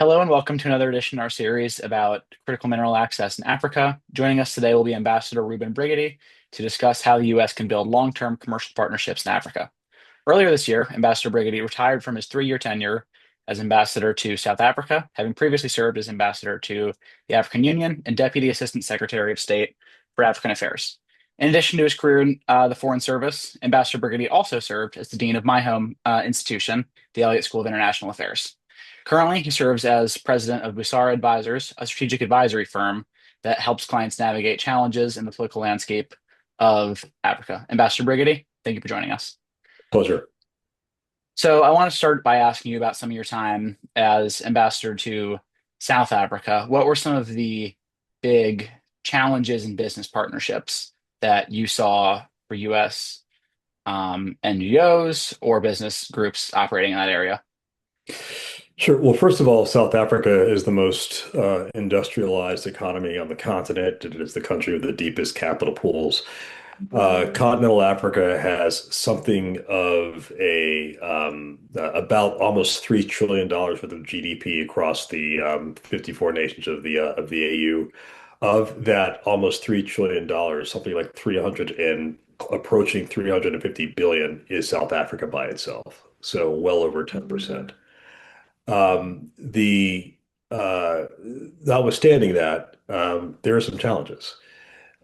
Hello and welcome to another edition of our series about critical mineral access in Africa. Joining us today will be Ambassador Reuben Brigety to discuss how the U.S. can build long-term commercial partnerships in Africa. Earlier this year, Ambassador Brigety retired from his three-year tenure as ambassador to South Africa, having previously served as ambassador to the African Union and Deputy Assistant Secretary of State for African Affairs. In addition to his career in the Foreign Service, Ambassador Brigety also served as the dean of my home institution, the Elliott School of International Affairs. Currently, he serves as president of Busara Advisors, a strategic advisory firm that helps clients navigate challenges in the political landscape of Africa. Ambassador Brigety, thank you for joining us. Pleasure. So, I want to start by asking you about some of your time as ambassador to South Africa. What were some of the big challenges in business partnerships that you saw for US NGOs or business groups operating in that area? Sure. Well, first of all, South Africa is the most industrialized economy on the continent. It is the country with the deepest capital pools. Continental Africa has something of about almost $3 trillion worth of GDP across the 54 nations of the AU. Of that almost $3 trillion, something like 300 and approaching 350 billion is South Africa by itself. So well over 10%. The Notwithstanding that, there are some challenges.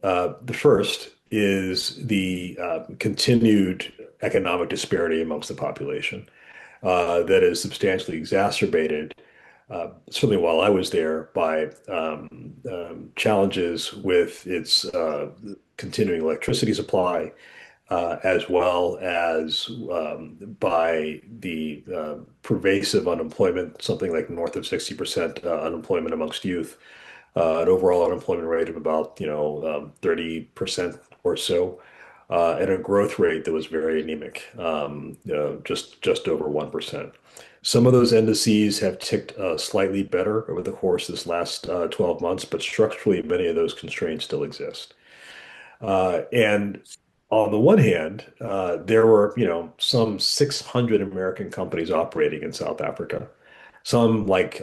The first is the continued economic disparity amongst the population that is substantially exacerbated, certainly while I was there, by challenges with its continuing electricity supply, as well as by the pervasive unemployment, something like north of 60% unemployment amongst youth, an overall unemployment rate of about 30% or so, and a growth rate that was very anemic, just over 1%. Some of those indices have ticked slightly better over the course of this last 12 months, but structurally, many of those constraints still exist. And on the one hand, there were, some 600 American companies operating in South Africa, some like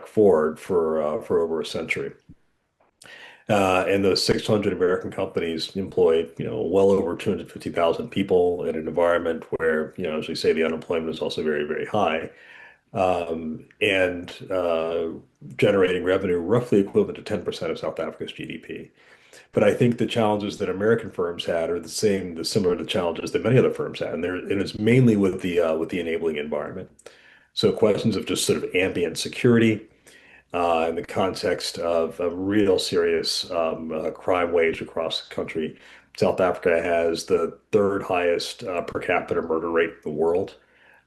Ford for over a century. And those 600 American companies employed, well over 250,000 people in an environment where, as we say, the unemployment is also very, very high, and generating revenue roughly equivalent to 10% of South Africa's GDP. But I think the challenges that American firms had are similar to challenges that many other firms had, and it's mainly with the enabling environment. So questions of just sort of ambient security, in the context of a real serious crime wage across the country. South Africa has the third highest per capita murder rate in the world,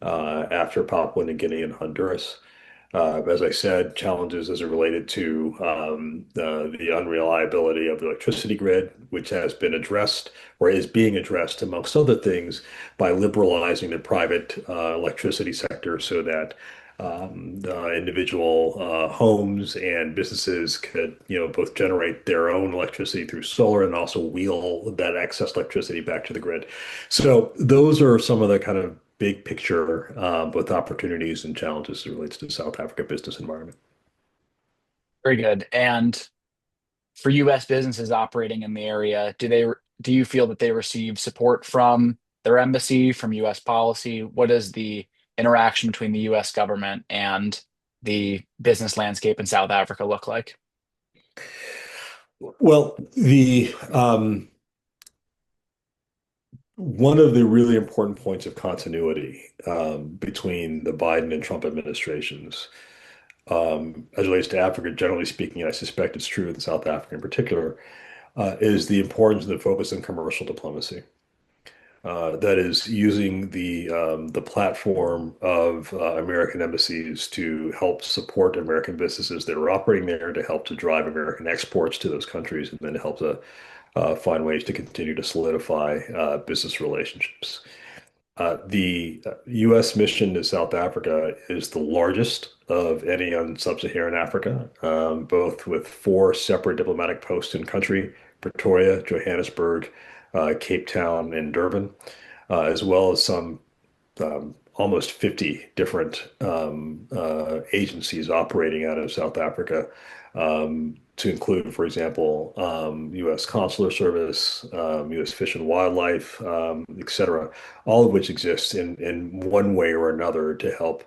after Papua New Guinea and Honduras. As I said, challenges as it related to the unreliability of the electricity grid, which has been addressed or is being addressed, amongst other things, by liberalizing the private electricity sector so that the individual homes and businesses could, both generate their own electricity through solar and also wheel that excess electricity back to the grid. So those are some of the kind of big picture, both opportunities and challenges as it relates to South Africa business environment. Very good. And for US businesses operating in the area, do you feel that they receive support from their embassy, from US policy? What is the interaction between the US government and the business landscape in South Africa look like? Well, the one of the really important points of continuity between the Biden and Trump administrations, as it relates to Africa, generally speaking, and I suspect it's true in South Africa in particular, is the importance of the focus on commercial diplomacy. That is using the platform of American embassies to help support American businesses that are operating there, to help to drive American exports to those countries, and then help to find ways to continue to solidify business relationships. The U.S. mission to South Africa is the largest of any on sub-Saharan Africa, both with four separate diplomatic posts in country: Pretoria, Johannesburg, Cape Town, and Durban, as well as some almost 50 different agencies operating out of South Africa, to include, for example, U.S. Consular Service, U.S. Fish and Wildlife, et cetera, all of which exist in one way or another to help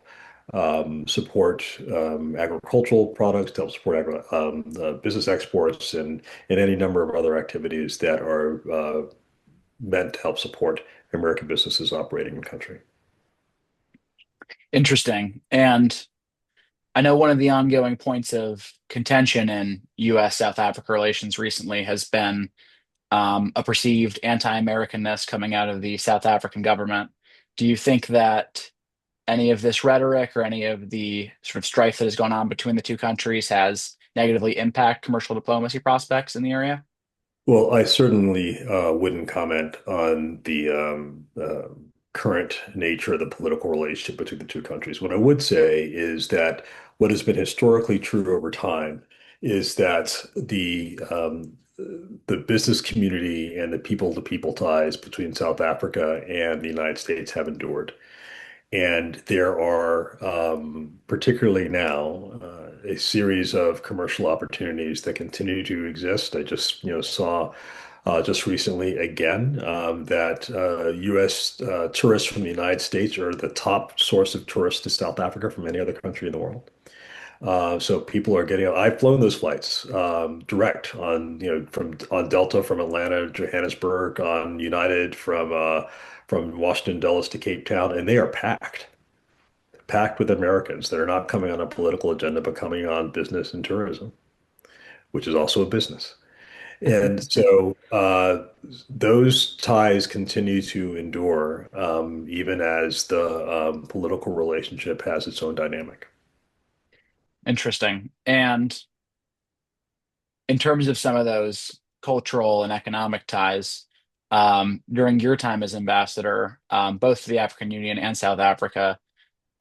support agricultural products, to help support business exports, and any number of other activities that are meant to help support American businesses operating in the country. Interesting. And I know one of the ongoing points of contention in US South Africa relations recently has been a perceived anti-Americanness coming out of the South African government. Do you think that any of this rhetoric or any of the sort of strife that has gone on between the two countries has negatively impact commercial diplomacy prospects in the area? Well, I certainly wouldn't comment on the current nature of the political relationship between the two countries. What I would say is that what has been historically true over time is that the business community and the people-to-people ties between South Africa and the United States have endured. And there are, particularly now, a series of commercial opportunities that continue to exist. I just, saw just recently again that U.S. Tourists from the United States are the top source of tourists to South Africa from any other country in the world. So people are getting. I've flown those flights direct on from on Delta from Atlanta to Johannesburg, on United from Washington Dulles to Cape Town, and they are packed with Americans that are not coming on a political agenda, but coming on business and tourism, which is also a business. And so those ties continue to endure, even as the political relationship has its own dynamic. Interesting. And in terms of some of those cultural and economic ties, during your time as ambassador, both to the African Union and South Africa,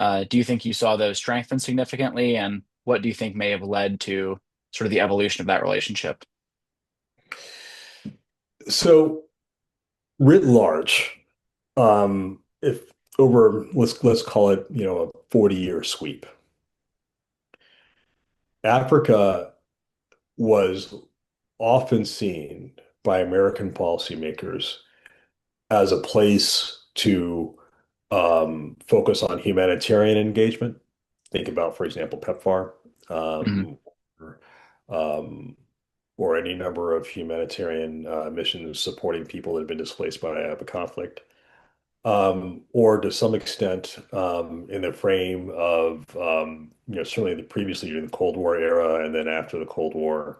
do you think you saw those strengthen significantly? And what do you think may have led to sort of the evolution of that relationship? So writ large, if over let's call it, a 40-year sweep, Africa was often seen by American policymakers as a place to focus on humanitarian engagement. Think about, for example, PEPFAR, Mhm. or, um, or any number of humanitarian missions supporting people that have been displaced by a conflict. Or to some extent, in the frame of, certainly previously during the Cold War era and then after the Cold War,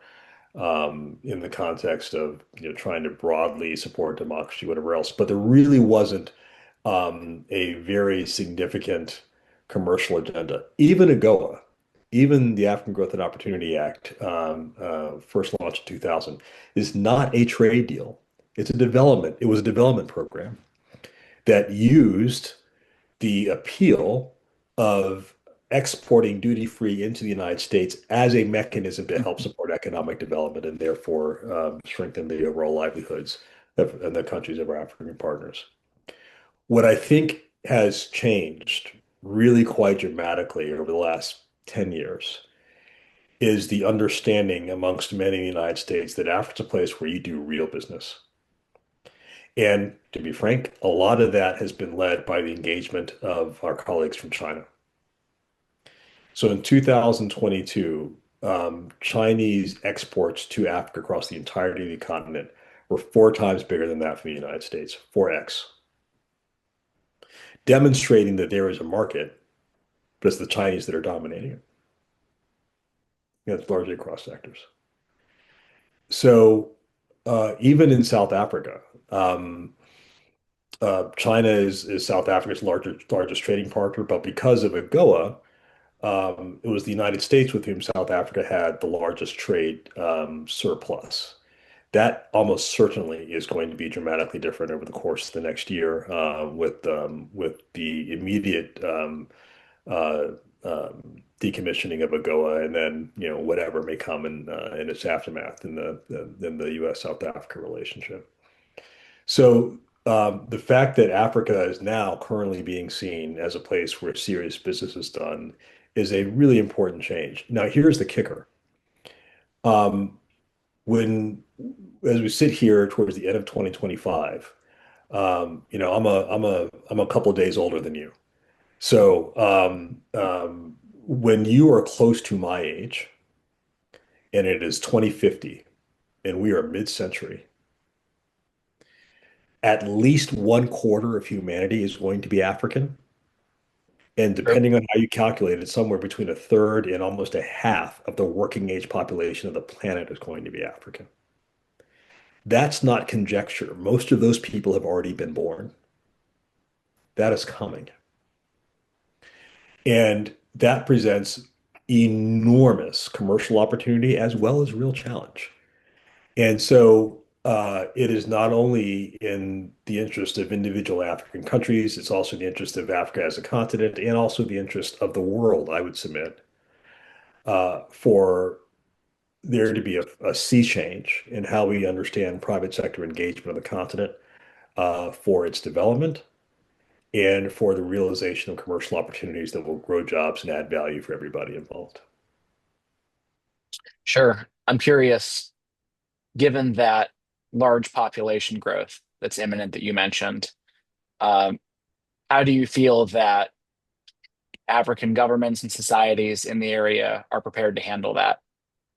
in the context of, trying to broadly support democracy, whatever else. But there really wasn't a very significant commercial agenda. Even AGOA, even the African Growth and Opportunity Act, first launched in 2000, is not a trade deal. It was a development program that used the appeal of exporting duty-free into the United States as a mechanism to help support economic development and therefore strengthen the overall livelihoods of the countries of our African partners. What I think has changed really quite dramatically over the last 10 years is the understanding amongst many in the United States that Africa's a place where you do real business. And to be frank, a lot of that has been led by the engagement of our colleagues from China. So in 2022, Chinese exports to Africa across the entirety of the continent were four times bigger than that from the United States, 4x, demonstrating that there is a market, but it's the Chinese that are dominating it. It's largely across sectors. So even in South Africa, China is South Africa's largest trading partner, but because of AGOA, it was the United States with whom South Africa had the largest trade surplus. That almost certainly is going to be dramatically different over the course of the next year, with the immediate uh, decommissioning of AGOA, and then whatever may come in its aftermath in the U.S. South Africa relationship. So The fact that Africa is now currently being seen as a place where serious business is done is a really important change. Now, here's the kicker. Um, when, as we sit here towards the end of 2025, I'm a couple of days older than you. So, when you are close to my age, and it is 2050, and we are mid-century, at least one quarter of humanity is going to be African. And True. depending on how you calculate it, somewhere between a third and almost a half of the working age population of the planet is going to be African. That's not conjecture. Most of those people have already been born. That is coming. And that presents enormous commercial opportunity as well as real challenge. And so it is not only in the interest of individual African countries, it's also in the interest of Africa as a continent and also the interest of the world, I would submit, for there to be a sea change in how we understand private sector engagement on the continent for its development and for the realization of commercial opportunities that will grow jobs and add value for everybody involved. Sure. I'm curious, given that large population growth that's imminent that you mentioned, um, how do you feel that African governments and societies in the area are prepared to handle that?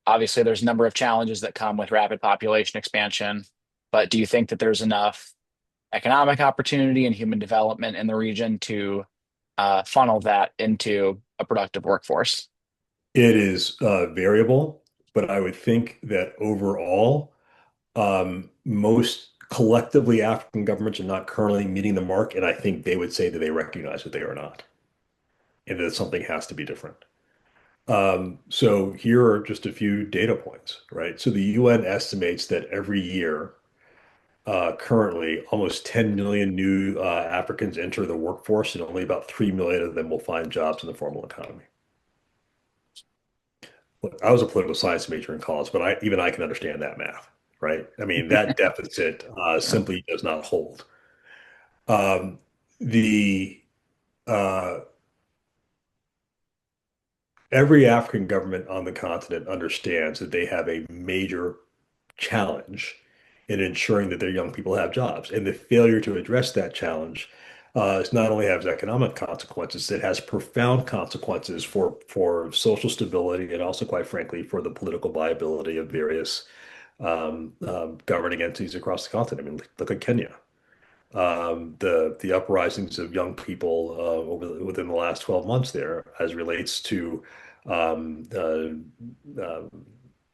Obviously, there's a number of challenges that come with rapid population expansion, but do you think that there's enough economic opportunity and human development in the region to funnel that into a productive workforce? It is variable, but I would think that overall, most collectively African governments are not currently meeting the mark, and I think they would say that they recognize that they are not, and that something has to be different. So here are just a few data points, right? So the UN estimates that every year, currently, almost 10 million new Africans enter the workforce, and only about 3 million of them will find jobs in the formal economy. Look, I was a political science major in college, but even I can understand that math, right? I mean, that deficit simply does not hold. Um, the uh, Every African government on the continent understands that they have a major challenge in ensuring that their young people have jobs. And the failure to address that challenge is not only has economic consequences, it has profound consequences for social stability and also, quite frankly, for the political viability of various governing entities across the continent. I mean, look at Kenya. The uprisings of young people within the last 12 months there, as relates to um,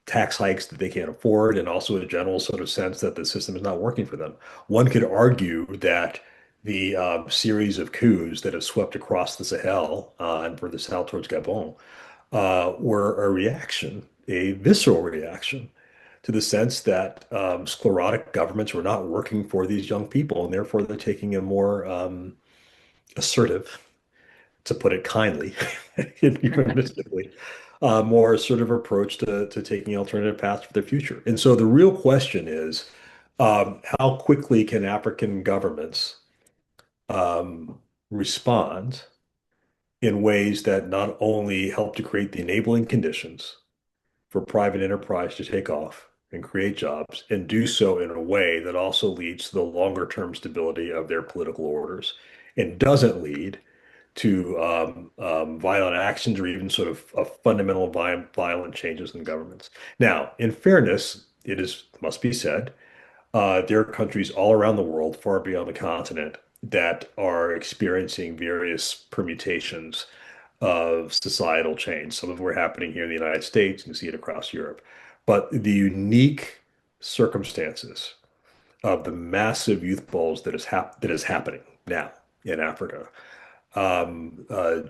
tax hikes that they can't afford, and also a general sort of sense that the system is not working for them. One could argue that the series of coups that have swept across the Sahel and further south towards Gabon were a reaction, a visceral reaction to the sense that sclerotic governments were not working for these young people, and therefore they're taking a more assertive, to put it kindly, and euphemistically, more assertive approach to taking alternative paths for their future. And so the real question is, how quickly can African governments um, respond in ways that not only help to create the enabling conditions for private enterprise to take off and create jobs, and do so in a way that also leads to the longer term stability of their political orders and doesn't lead to violent actions or even sort of fundamental violent changes in governments. Now, in fairness, it is must be said, there are countries all around the world, far beyond the continent, that are experiencing various permutations of societal change. Some of them are happening here in the United States, and you see it across Europe. But the unique circumstances of the massive youth bulge that is happening now in Africa,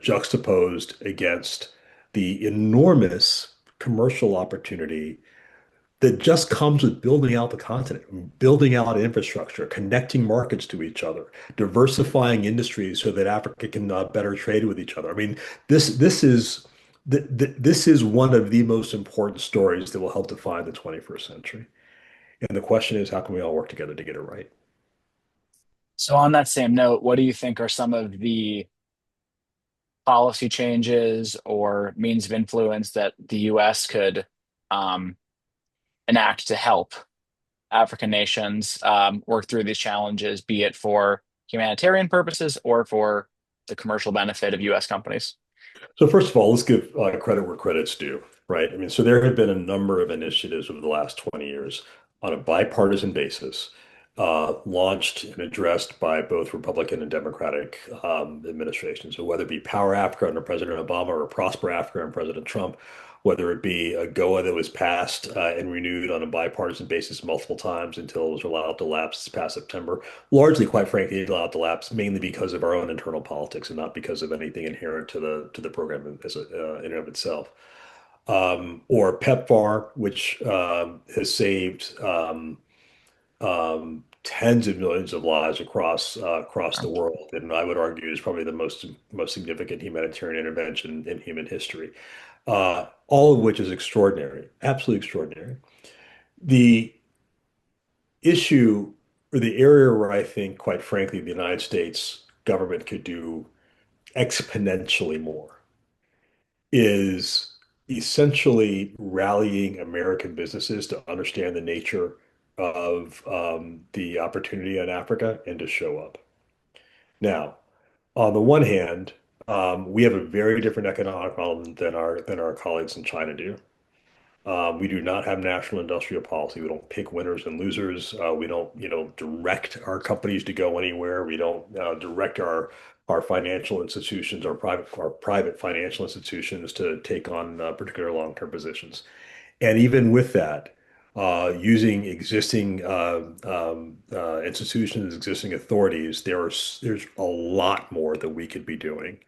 juxtaposed against the enormous commercial opportunity that just comes with building out the continent, building out infrastructure, connecting markets to each other, diversifying industries so that Africa can better trade with each other. I mean, this is this is one of the most important stories that will help define the 21st century. And the question is, how can we all work together to get it right? So, on that same note, what do you think are some of the policy changes or means of influence that the US could um, enact to help African nations work through these challenges, be it for humanitarian purposes or for the commercial benefit of US companies? So first of all, let's give credit where credit's due, right? I mean, so there have been a number of initiatives over the last 20 years on a bipartisan basis, launched and addressed by both Republican and Democratic administrations. So whether it be Power Africa under President Obama or Prosper Africa under President Trump, whether it be a GOA that was passed and renewed on a bipartisan basis multiple times until it was allowed to lapse this past September, largely, quite frankly, allowed to lapse mainly because of our own internal politics and not because of anything inherent to the program as in and of itself. Or PEPFAR, which has saved tens of millions of lives across the world, and I would argue is probably the most significant humanitarian intervention in human history. All of which is extraordinary, absolutely extraordinary. The issue or the area where I think, quite frankly, the United States government could do exponentially more is essentially rallying American businesses to understand the nature of the opportunity in Africa and to show up. Now, on the one hand, we have a very different economic problem than our colleagues in China do. We do not have national industrial policy. We don't pick winners and losers. We don't, direct our companies to go anywhere. We don't direct our financial institutions, our private financial institutions to take on particular long-term positions. And even with that, using existing institutions, existing authorities, there's a lot more that we could be doing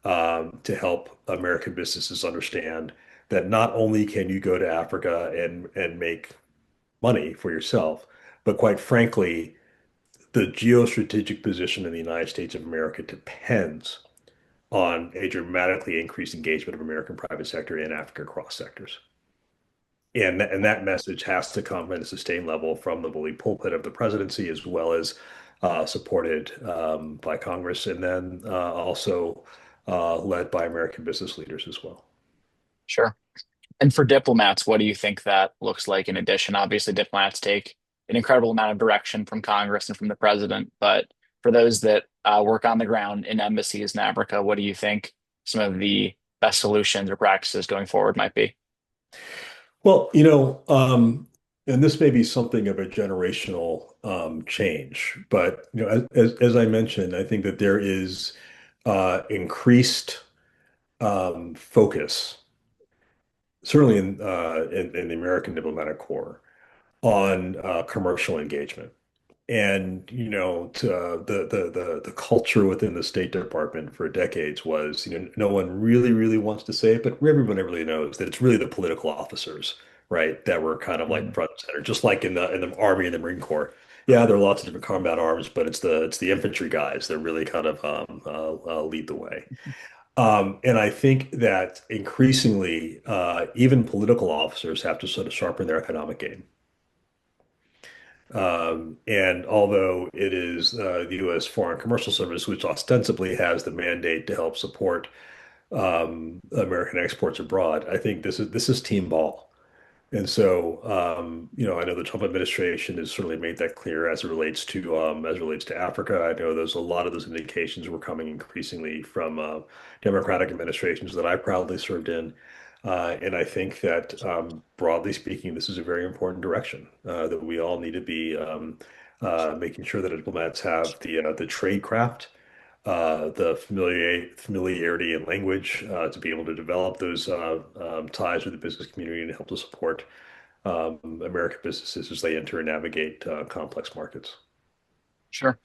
to help American businesses understand that not only can you go to Africa and make money for yourself, but quite frankly, the geostrategic position in the United States of America depends on a dramatically increased engagement of American private sector in Africa across sectors. And that message has to come at a sustained level from the bully pulpit of the presidency, as well as supported by Congress, and then also led by American business leaders as well. Sure. And for diplomats, what do you think that looks like in addition? Obviously, diplomats take an incredible amount of direction from Congress and from the president, but for those that work on the ground in embassies in Africa, what do you think some of the best solutions or practices going forward might be? Well, and this may be something of a generational change, but as I mentioned, I think that there is increased focus, certainly in the American diplomatic corps, on commercial engagement. And the culture within the State Department for decades was, no one really wants to say it, but everyone really knows that it's really the political officers, right, that were kind of like Mhm. front and center, just like in the Army and the Marine Corps. Yeah, there are lots of different combat arms, but it's the infantry guys that really kind of lead the way. And I think that increasingly, even political officers have to sort of sharpen their economic game. And although it is the U.S. Foreign Commercial Service, which ostensibly has the mandate to help support American exports abroad, I think this is team ball. And so, I know the Trump administration has certainly made that clear as it relates to Africa. I know there's a lot of those indications were coming increasingly from Democratic administrations that I proudly served in. And I think that broadly speaking, this is a very important direction that we all need to be making sure that diplomats have the trade craft, the familiarity and language to be able to develop those ties with the business community and help to support American businesses as they enter and navigate complex markets. Sure.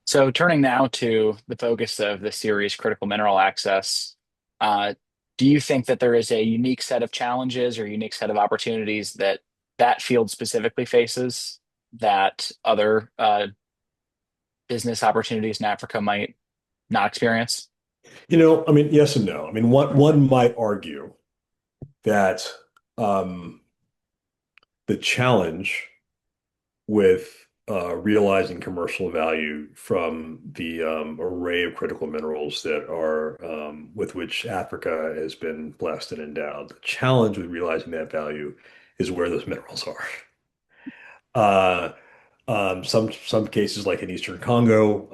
So, turning now to the focus of the series, critical mineral access, uh, do you think that there is a unique set of challenges or unique set of opportunities that that field specifically faces that other business opportunities in Africa might not experience? I mean, yes and no. I mean, one might argue that um, the challenge with realizing commercial value from the array of critical minerals that are with which Africa has been blessed and endowed. The challenge with realizing that value is where those minerals are. Uh, some cases, like in Eastern Congo,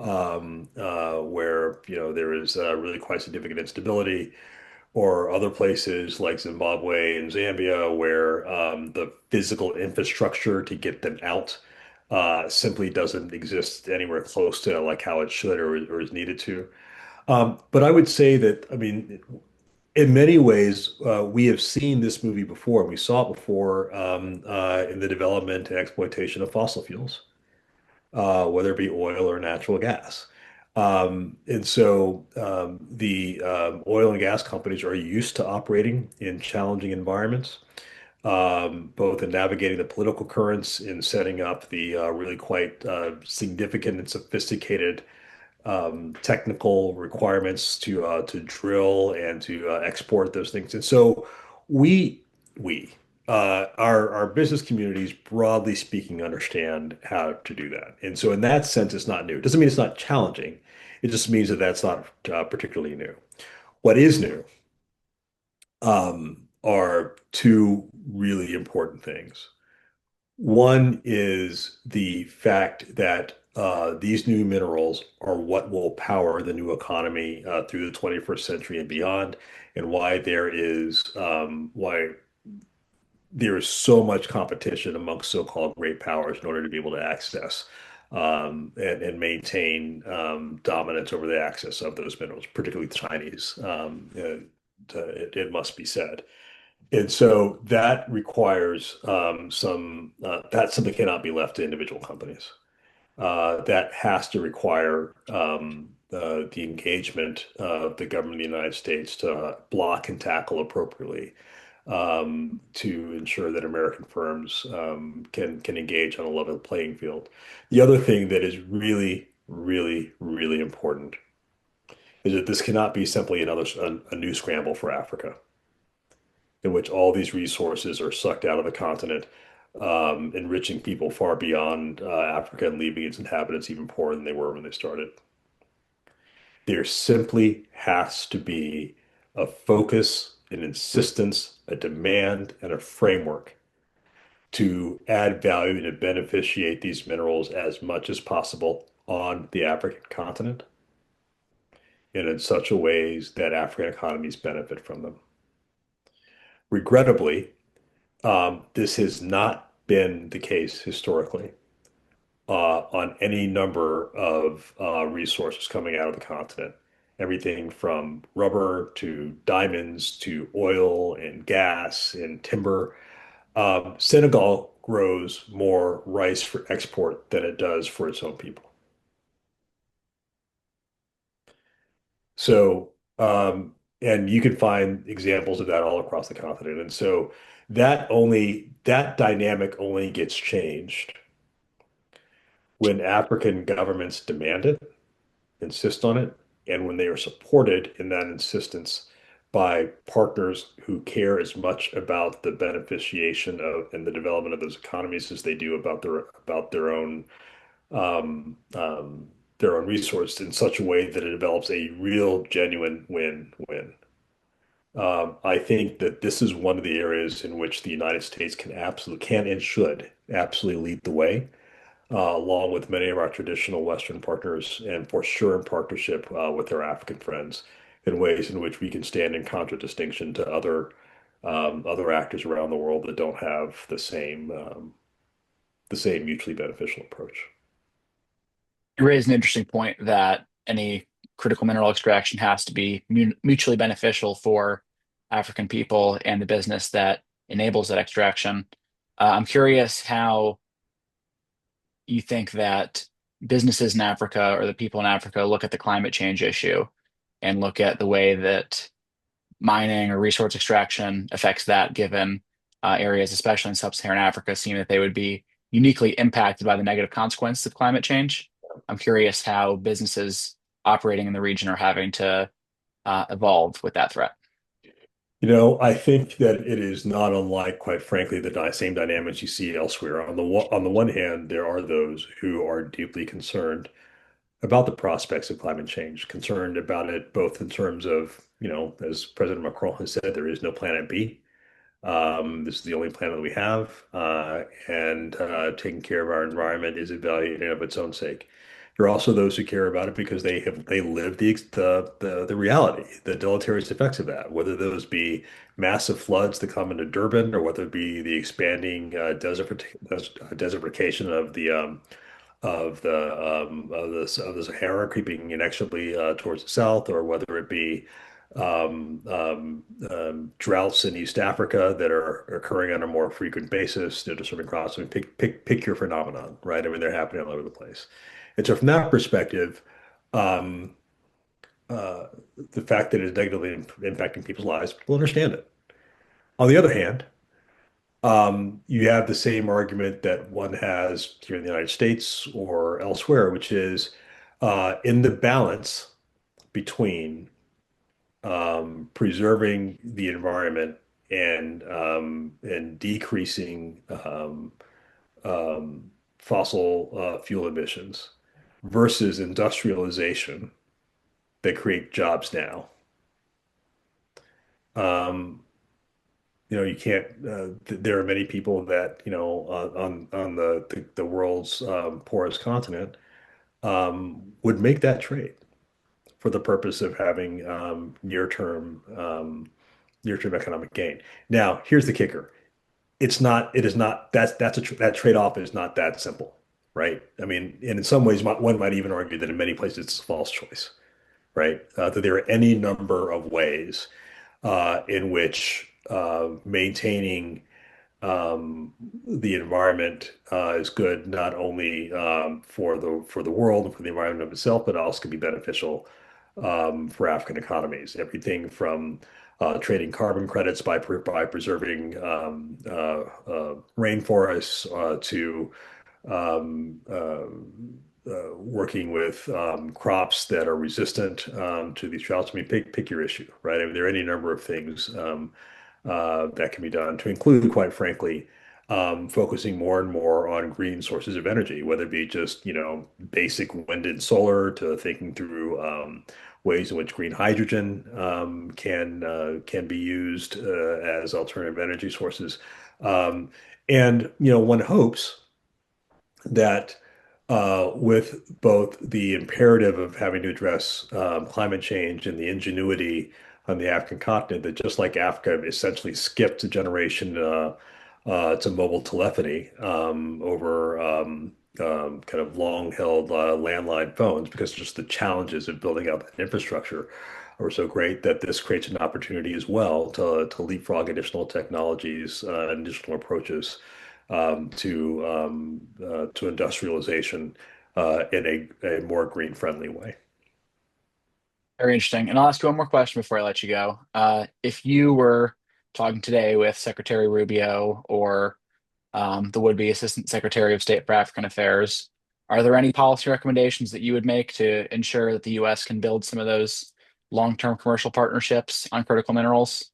where there is really quite significant instability, or other places like Zimbabwe and Zambia, where the physical infrastructure to get them out simply doesn't exist anywhere close to like how it should or is needed to. But I would say that, I mean, in many ways, we have seen this movie before, and we saw it before in the development and exploitation of fossil fuels, whether it be oil or natural gas. And so the oil and gas companies are used to operating in challenging environments, both in navigating the political currents, in setting up the really quite significant and sophisticated technical requirements to drill and to export those things. And so we we our business communities, broadly speaking, understand how to do that. And so in that sense, it's not new. It doesn't mean it's not challenging. It just means that that's not particularly new. What is new are two really important things. One is the fact that these new minerals are what will power the new economy through the 21st century and beyond, and why there is so much competition amongst so-called great powers in order to be able to access and maintain dominance over the access of those minerals, particularly the Chinese. It must be said. And so that requires that simply cannot be left to individual companies. That has to require the engagement of the government of the United States to block and tackle appropriately to ensure that American firms can engage on a level playing field. The other thing that is really, really, really important is that this cannot be simply a new scramble for Africa, in which all these resources are sucked out of the continent, enriching people far beyond Africa and leaving its inhabitants even poorer than they were when they started. There simply has to be a focus, an insistence, a demand, and a framework to add value and to beneficiate these minerals as much as possible on the African continent and in such a ways that African economies benefit from them. Regrettably, this has not been the case historically on any number of resources coming out of the continent. Everything from rubber to diamonds to oil and gas and timber. Senegal grows more rice for export than it does for its own people. So, and you can find examples of that all across the continent. And so that dynamic only gets changed when African governments demand it, insist on it, and when they are supported in that insistence by partners who care as much about the beneficiation of and the development of those economies as they do about um, um, their own resource in such a way that it develops a real, genuine win-win. I think that this is one of the areas in which the United States can and should absolutely lead the way, along with many of our traditional Western partners, and for sure in partnership with our African friends, in ways in which we can stand in contradistinction to other actors around the world that don't have the same mutually beneficial approach. You raise an interesting point that any critical mineral extraction has to be mutually beneficial for African people and the business that enables that extraction. I'm curious how you think that businesses in Africa or the people in Africa look at the climate change issue and look at the way that mining or resource extraction affects that, given areas, especially in sub-Saharan Africa, seem that they would be uniquely impacted by the negative consequences of climate change. I'm curious how businesses operating in the region are having to evolve with that threat. I think that it is not unlike, quite frankly, the same dynamics you see elsewhere. On the one hand, there are those who are deeply concerned about the prospects of climate change, concerned about it both in terms of, as President Macron has said, there is no planet B. This is the only planet that we have, and taking care of our environment is a value in and of its own sake. There are also those who care about it because they live the reality, the deleterious effects of that, whether those be massive floods that come into Durban, or whether it be the expanding desertification of the Sahara creeping inexorably towards the south, or whether it be droughts in East Africa that are occurring on a more frequent basis. They're disturbing crops. I mean, pick your phenomenon, right? I mean, they're happening all over the place. And so, from that perspective, um, uh, the fact that it is negatively impacting people's lives, people understand it. On the other hand, you have the same argument that one has here in the United States or elsewhere, which is in the balance between preserving the environment and decreasing fossil fuel emissions versus industrialization that create jobs now. Um, you can't. There are many people that on the world's poorest continent would make that trade for the purpose of having near-term economic gain. Now, here's the kicker. It is not, that trade-off is not that simple, right? I mean, and in some ways, one might even argue that in many places it's a false choice, right? That there are any number of ways in which maintaining the environment is good not only for the world and for the environment of itself, but also can be beneficial for African economies. Everything from trading carbon credits by preserving rainforests to um, uh, working with crops that are resistant to these droughts. I mean, pick your issue, right? I mean, there are any number of things that can be done to include, quite frankly, focusing more and more on green sources of energy, whether it be just, basic wind and solar to thinking through ways in which green hydrogen can be used as alternative energy sources. Um, and, one hopes that with both the imperative of having to address climate change and the ingenuity on the African continent, that just like Africa essentially skipped a generation to mobile telephony over kind of long-held landline phones because just the challenges of building up an infrastructure are so great that this creates an opportunity as well to leapfrog additional technologies and additional approaches to industrialization in a more green friendly way. Very interesting. And I'll ask you one more question before I let you go. If you were talking today with Secretary Rubio or the would-be Assistant Secretary of State for African Affairs, are there any policy recommendations that you would make to ensure that the U.S. can build some of those long-term commercial partnerships on critical minerals?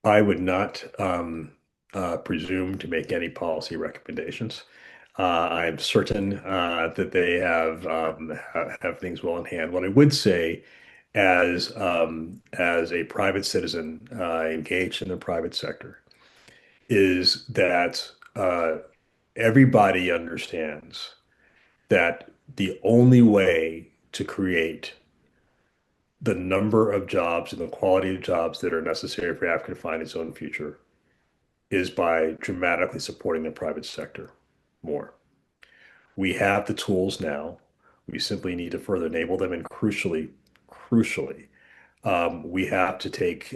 I would not presume to make any policy recommendations. I'm certain that they have things well in hand. What I would say, as a private citizen engaged in the private sector, is that everybody understands that the only way to create the number of jobs and the quality of jobs that are necessary for Africa to find its own future is by dramatically supporting the private sector more. We have the tools now. We simply need to further enable them, and crucially, we have to take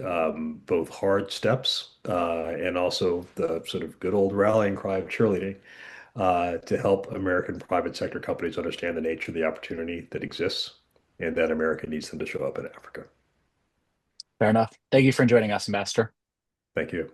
both hard steps and also the sort of good old rallying cry of cheerleading to help American private sector companies understand the nature of the opportunity that exists and that America needs them to show up in Africa. Fair enough. Thank you for joining us, Ambassador. Thank you.